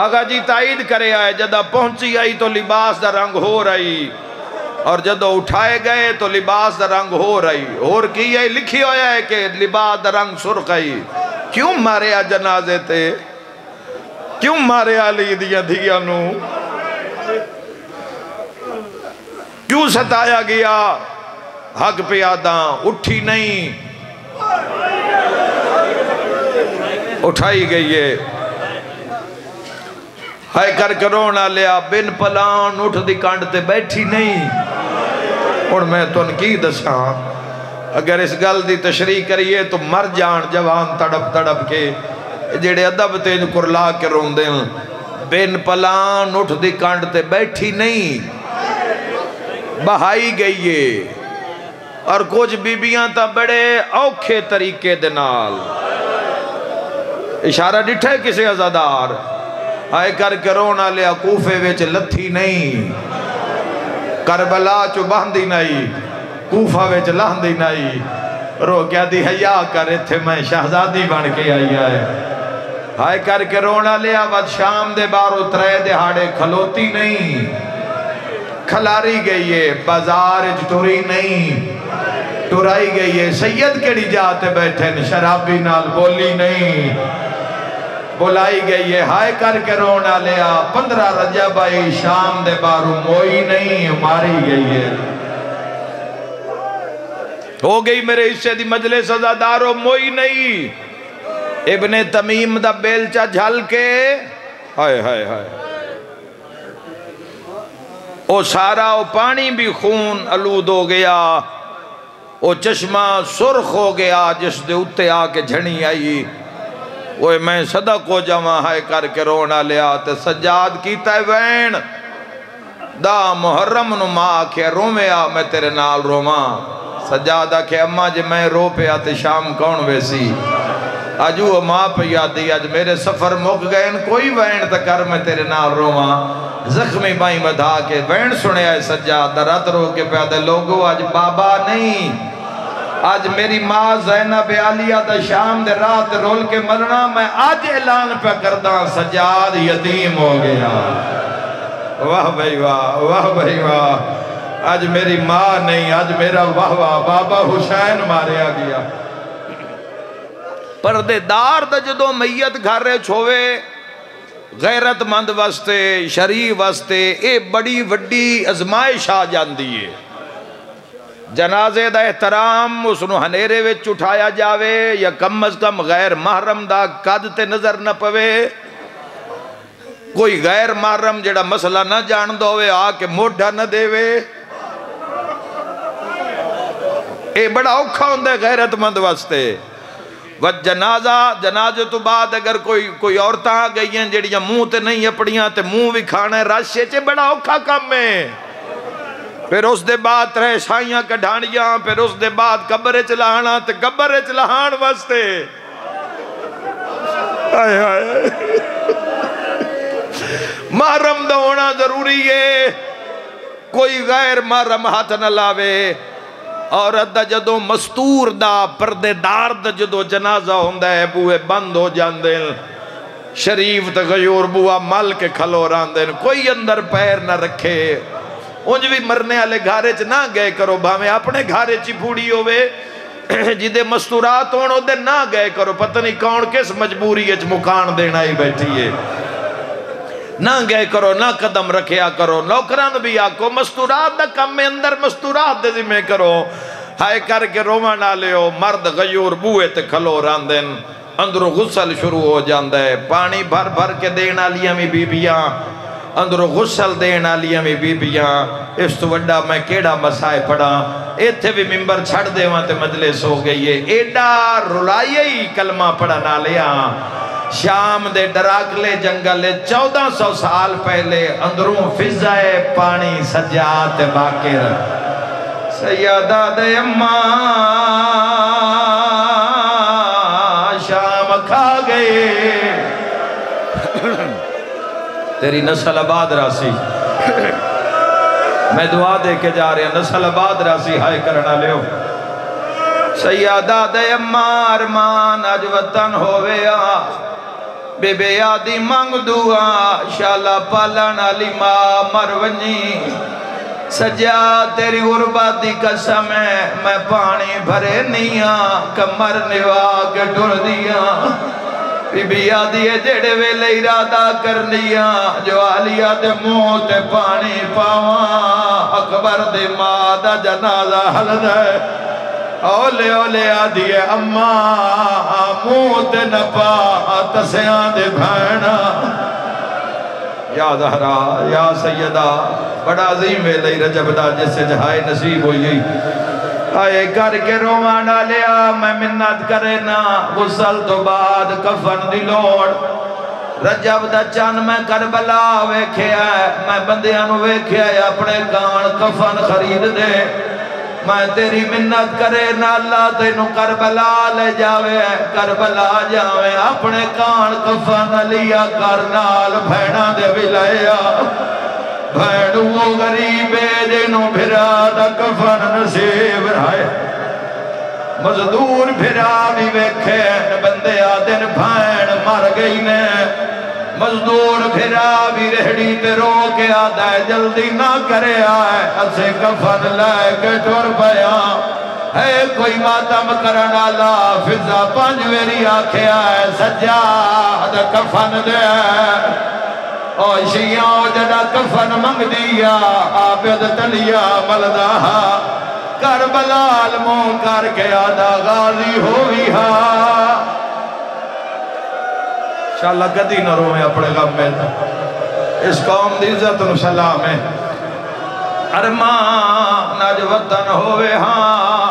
آگا جی تائید کرے آئے جدہ پہنچی آئی تو لباس دا رنگ ہو رہی، اور جدہ اٹھائے گئے تو لباس دا رنگ ہو رہی، اور کی یہ لکھی ہویا ہے کہ لباس دا رنگ سرخ آئی۔ کیوں مارے آ جنازے تے؟ کیوں مارے علی دیا دھیا نو؟ کیوں ستایا گیا؟ حق پیاداں اٹھی نہیں، اٹھائی گئی ہے، ہائے کر کے رونا لیا، بن پلان اٹھ دی کانڈ تے بیٹھی نہیں۔ اور میں تو ان کی دساں اگر اس گل دی تشریح کریے تو مر جان جوان تڑپ تڑپ کے جڑے ادب تے کرلا کے رون دیں، بن پلان اٹھ دی کانڈ تے بیٹھی نہیں، بہائی گئی ہے، اور کچھ بیبیاں تا بڑے اوکھے طریقے دنال اشارہ ڈٹھے کسے عزادار، آئے کر کے رونا لیا کوفے ویچ لتھی نہیں، کربلا چو باندھی نہیں، کوفہ ویچ لاندھی نہیں، رو کیا دی حیاء کرے تھے میں شہزادی بن کے آئی آئے، آئے کر کے رونا لیا ود شام دے بارو ترے دہاڑے کھلوتی نہیں، کھلاری گئی ہے بازار ٹوری نہیں، ٹورائی گئی ہے سید کیڑی جاتے بیٹھے شرابی نال بولی نہیں، بولائی گئی ہے ہائے کر کے رونا لیا 15 رجب آئی شام دے بارو موئی نہیں، ماری گئی ہے۔ ہو گئی میرے حصے دی مجلس عزادارو موئی نہیں، ابن تمیم دا بیلچہ جھل کے ہائے ہائے ہائے، او سارا او پانی بھی خون آلود ہو گیا، او چشمہ سرخ ہو گیا جس دے اتے آ کے جھنی آئی، وہ میں صدق ہو جاواں ہائے کر کے رونا لیا تے سجاد کیتا ہے وین دا محرم نو ماں آکھے رومیا میں تیرے نال روماں، سجاد آکھے اماں جے میں رو پہ آتے شام کون ویسی، آجو ماں پہ یادی آج میرے سفر مک گئے کوئی وین تکر میں تیرے نال روماں، زخمی بائی مدھا کے وین سنے آئے سجاد رات رو کے پیادے لوگو آج بابا نہیں، آج میری ماں زینب عالیہ دا شام دے رات رول کے مرنا، میں آج اعلان پہ کردہ سجاد یتیم ہو گیا۔ واہ بھائی واہ، واہ بھائی واہ، آج میری ماں نہیں، آج میرا واہ واہ بابا حسین ماریا گیا۔ پردے دار دا جدو میت گھر رہے چھوے غیرت مند واسطے شریف واسطے اے بڑی وڈی ازمائش آ جاندی ہے، جنازے دا احترام اس نو ہنیرے وچ اٹھایا جاوے یا کم از کم غیر محرم دا قد تے نظر نہ پوے، کوئی غیر محرم جڑا مسئلہ نہ جان دوے آ کے موڈھا نہ دے وے، اے بڑا اوکھا ہوندے غیرت مند واسطے۔ جنازے تو بعد اگر کوئی عورتاں آ گئی ہیں جڑیاں منہ تے نہیں اپڑیاں تے منہ بھی کھانا ہے راشے چے، بڑا اوکھا کم ہے۔ پھر اس دے بعد ترے شائیاں کڑھانیاں، پھر اس دے بعد قبر چلانا تے قبر چلاہان واسطے محرم دا ہونا ضروری ہے۔ کوئی غیر محرم ہاتھ نہ لاوے۔ عورت دا جدو مستور دا پردے دار دا جدو جنازہ ہوندہ ہے بوئے بند ہو جاندے، شریف تے غیور بوہ مل کے کھلو راندے، کوئی اندر پیر نہ رکھے۔ انج بھی مرنے والے گھارے چ نہ گئے کرو، بھاویں اپنے گھارے چی پھوڑی ہوئے جدے مستورات ہونے دے نہ گئے کرو، پتہ نہیں کون کس مجبوری اچ مکان دینا ہی بیٹھی ہے، نہ گئے کرو، نہ قدم رکھیا کرو۔ نوکران بھی آکو مستورات دا کم میں اندر مستورات دے ذمہ کرو، ہائے کر کے روما نہ لیو۔ مرد غیور بوئے تے کھلو راندن، اندروں غسل شروع ہو جاندہ ہے، پانی بھر بھر کے دینا لیاں میں بیبیاں، اندروں غسل دینا لیاں میں بیبیاں۔ اس تو وڈا میں کیڑا مسائے پڑھا، ایتھے بھی ممبر چھڑ دے وہاں تے مجلس ہو گئی ہے، ایڈا رلائی کلمہ پڑھا نہ لیا۔ شام دے ڈراکلے جنگل 1400 سال پہلے اندروں فضائے پانی سجاد باقر سیدہ دے اماں شام کھا گئے۔ تیری نسل آباد راسی، میں دعا دے کے جا رہے ہیں، نسل آباد راسی ہائے کرنا لیو۔ سیدہ دے اماں ارمان اج وطن ہویا، بے بے آدھی مانگ دعا شالا پالن علی ماں مرونی۔ سجا تیری غربت دی قسم ہے میں پانی بھرے نیا، کمر نوا کے ڈر دیا۔ بی بی آدھی جڑے ویلے ارادہ کر لیا، جو آلیا دے منہ تے پانی پاواں، اکبر دے ماں دا جنازہ حل دے۔ اولے اولے آدھی اماں موت نپا تسیاں دے بھینا۔ یا زہرا یا سیدہ، بڑا عظیم ویلے رجب دا جس سے جہائے نصیب ہوئی۔ آئے کر کے روانا لیا میں منت کرے نا، غسل تو بعد کفن دی لوڑ۔ رجب دا چند میں کربلا ویکھیا ہے، میں بندیاں ویکھیا ہے اپنے کان کفن خرید دے۔ میں تیری منت کرے نا اللہ تینوں کربلا لے جاوے، کربلا جاوے اپنے کان کفن لیا کرنال بھیڑا دے ولیا۔ بھیڑ وہ غریبے جنوں بھرا دا کفن نصیب رہے، مزدور بھرا بھی ویکھے بندے آدن بھیڑ مر گئی نے۔ مزدور بھرا بھی رہڑی تے رو کے آدھا ہے جلدی نہ کرے آئے، اسے کفن لائے کے ٹور پیا۔ ہے کوئی ماتم کرنا لا فضا پانچویری آکھے آئے، سجاد کفن دے۔ اور شیعوں جڑا کفن منگ دیا، عابد تلیا ملدہ کربلا علموں کر کے آدھا غازی ہوئی ہاں۔ انشاءاللہ کدی نہ روئے اپنے غم میں، اس قوم دی عزت و سلام ہے۔ ارمان اج وطن ہوئے ہاں،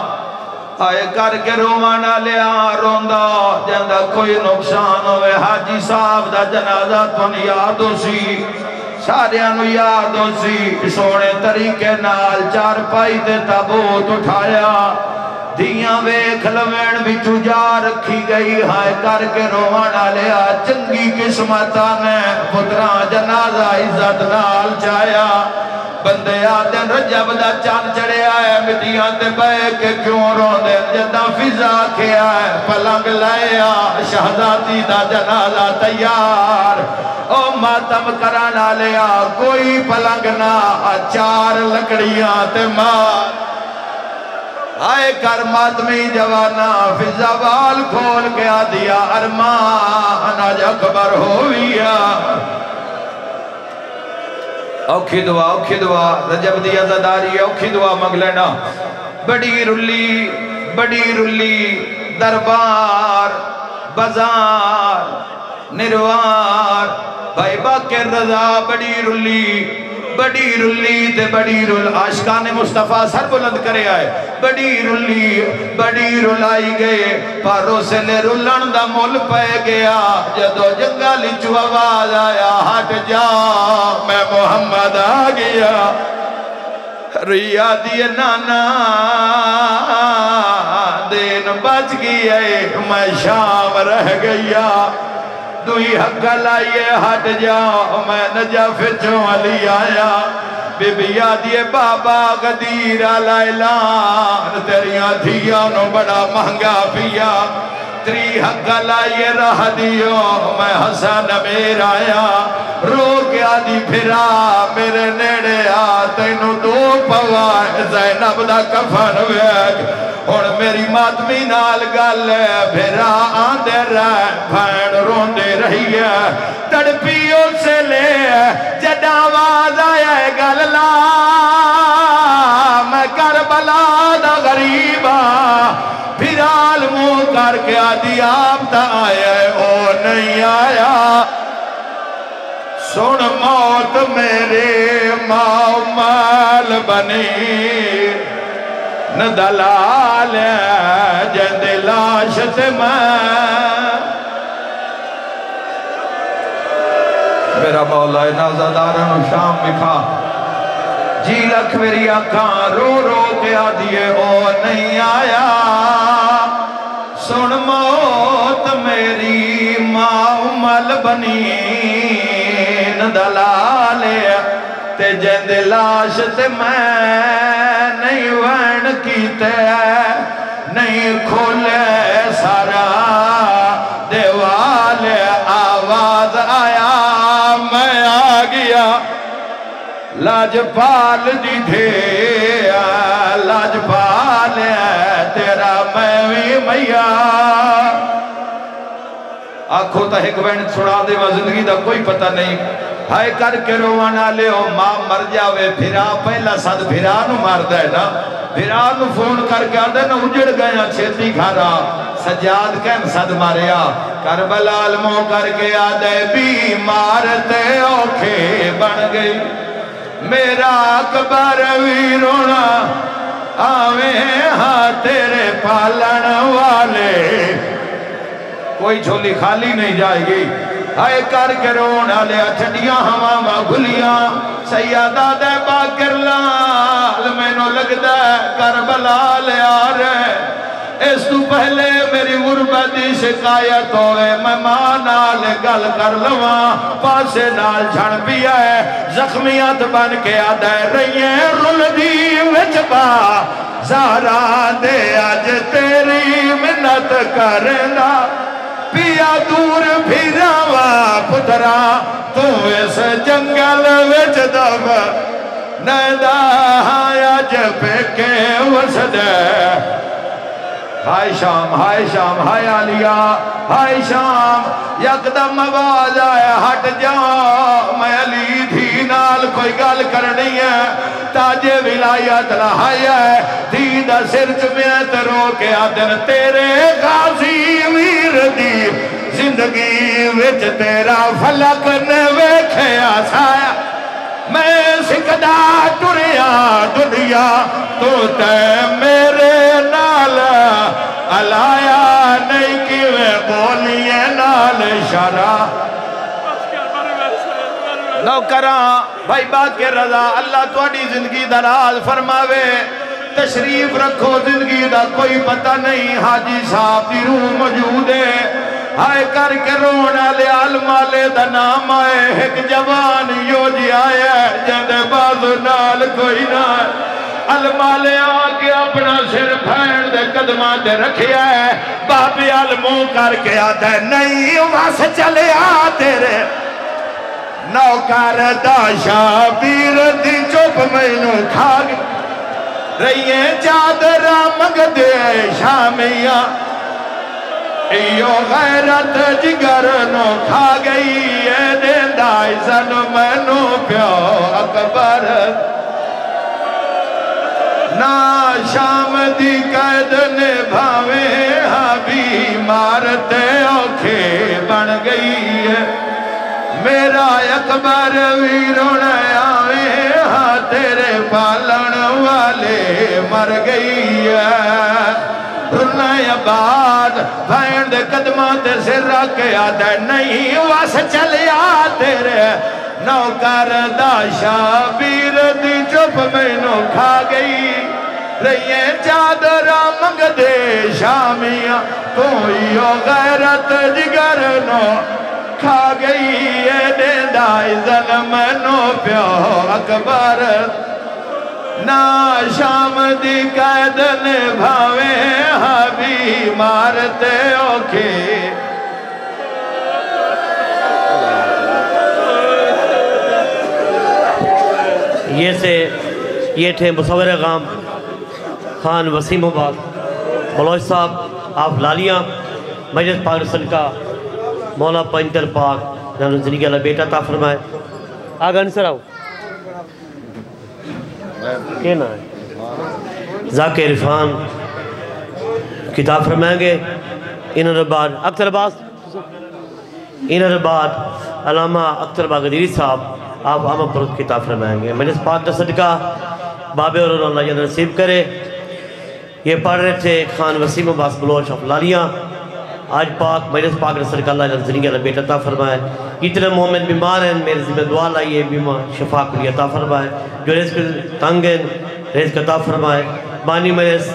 آئے کر کے روانا لیا روندہ جندہ کوئی نقصان ہوئے۔ حاجی صاحب دا جنازہ تن یاد ہو سی، ساریاں نو یاد ہو سی، سونے طریقے نال چار پائی تے تابوت اٹھایا، دیاں ویکھ لوین بچو جا رکھی گئی۔ ہائے کر کے روانا لیا چنگی قسمتہ نے پتران جنازہ عزت نال چایا۔ بندے آدھن رجب دا چاند چڑے آئے، مٹیاں تے بے کے کیوں رون دے، جدہ فضا کے آئے پلنگ لیا، شہزادی دا جنازہ تیار۔ او ماتم کرانا لیا کوئی پلنگ نہ، چار لکڑیاں تے مار۔ آئے کر ماتمی جوانا فضا وال کھول کے آدھیا، ارمان آج اکبر ہویا۔ اوکھی دعا رجب دی عزداری اوکھی دعا مانگ لینا۔ بڑی رلی دربار بازار نروار بھائی باقر رضا بڑی رلی تے بڑی رل عاشقان مصطفیٰ سر بلند کرے آئے بڑی رلائی گئے پاروں سے لے رلن دا مول پہ گیا جدو جنگل چو آواز آیا ہٹ جا میں محمد آ گیا ریا دیے نانا دین بچ گئے میں شام رہ گیا دوئی حق لائیے ہٹ جاؤ میں نجف چوں علی آیا بی بی یادیے بابا غدیر اعلان تیریاں دھیاں نو بڑا مہنگا پیا تری حق لائیے رہ دیو میں حسن میر آیا رو گیا دی پھرا میرے نیڑے آ تینو دو پوائے زینب دا کفن ویگ اور میری ماتمی نال گل پھرا آندے رہ بھین روندے رہی ہے تڑپیوں سے لے جڑا آواز آیا ہے گل لا میں کربلا دا غریبا پھرال منہ کر کے آدھی آپ تا آیا ہے او نہیں آیا سن موت میرے مال بنی ندلال جند لاشت میں میرا مولا نازدارن شام بکھا جی رکھ میری آنکھاں رو رو کے آدھیے او نہیں آیا سن موت میری مال بنی ندلالے تے جند لاشت میں نہیں وین کیتے نہیں کھولے سارا دیوال آواز آیا میں آ گیا لاجپال جی تھے لاجپال تیرا میں بھی میا آنکھوں تا ایک وین چھڑا دے وہ زندگی دا کوئی پتہ نہیں ہائے کر کے روانا لے ہو ماں مر جاوے پھرا پہلا صد پھرا نو مار دے نا پھرا نو فون کر کے آدھے نا اجڑ گیا چھیتی کھارا سجاد کہن صد ماریا کربلا علموں کر کے آدھے بیمارتے اوکھے بن گئی میرا اکبر وی رونا آویں ہاں تیرے پالن والے کوئی جھولی خالی نہیں جائے گی آئے کر کے رونا لیا چھڑیاں ہماما گھلیاں سیادہ دے باکر لال میں نو لگ دے کربلا لیا رہے اس تو پہلے میری غربت دی شکایت ہوئے میں ماں نال گل کر لواں پاسے نال جھڑ پیا ہے زخمیات بن کے آدھے رہیے رل دی وچبا زہرا دے آج تیری منت کرنا پیا دور پھراوا پترا تو اس جنگل وچ دب نیدہ آیا جب کے وسدے ہائے شام ہائے آلیا ہائے شام یکدم آواز آیا ہٹ جا میں علی دھی نال کوئی گل کرنی ہے تاج ولایت لہایا ہے دھی دا سر چمیت رو کے آدن تیرے غازی ویر دی زندگی وچ تیرا فلک نے ویکھے آسایا میں سکدا ٹریا دنیا تو تے میرے نال علایا نہیں کیوے بولیے نال شرا نوکراں بھائی باقر رضا اللہ تواڈی زندگی دراز فرماوے تشریف رکھو زندگی دا کوئی پتہ نہیں حاجی صاحب دی روح موجود ہے ہائے کر کے رونا لے علمالے دا نام آئے ایک جوان یو جی آیا جندے بازو نال کوئی نہ علمالے آکے اپنا سر پھینڈ دے قدمہ دے رکھیا ہے بابی علموں کر کے آتا ہے نہیں وہاں چلے آ تیرے نوکر دا شابیر دی چوپ مینو کھا گئی رہیے چادرہ مگ دے شامیاں ایو غیرت جگر نو کھا گئی اے دیندہ عزن مینو پیو اکبر نا شام دی قید نبھاوے ہاں بھی مارتے اوکھے بن گئی ہے میرا اکبر بھی رونا آوے ہاں تیرے پالن والے مر گئی ہے رونا بعد بھائن دے قدمہ تے سر رکھے آدھے نہیں واس چلیا تیرے نوکر دا شابیر دی چپ میں نو کھا گئی رہیے چادرہ منگ دے شامیاں کوئیو غیرت جگر نو کھا گئی ہے دیندائی ظلم نو پیو اکبر نا شام دی قید نبھاوے حبی مارتے اوکے یہ تھے مصور غام خان وسیم آباد بلوچ صاحب آپ لالیاں مجلس پاک رسل کا مولا پنجتر پاک جانو زندگی اللہ بیٹا تا فرمائے آگا انسر آؤ کہنا ہے ذاکر عرفان کتاب فرمائیں گے انہوں بعد اکتر عباس انہوں بعد علامہ اکتر باغدیری صاحب آپ عامہ پر کتاب فرمائیں گے مجلس پاک کا صدقہ بابے اور اللہ جنہ نصیب کرے یہ پڑھ رہے تھے خان وسیم عباس بلوچ آف لالیاں آج پاک مجلس پاک رسول اللہ جنہ زندگی اللہ بیٹا عطا فرمائے اتنے مومن بیمار ہیں میرے ذمہ دعا لائیے بیمار شفا کو عطا فرمائے جو رزق تنگ ہیں رزق عطا فرمائے بانی مجلس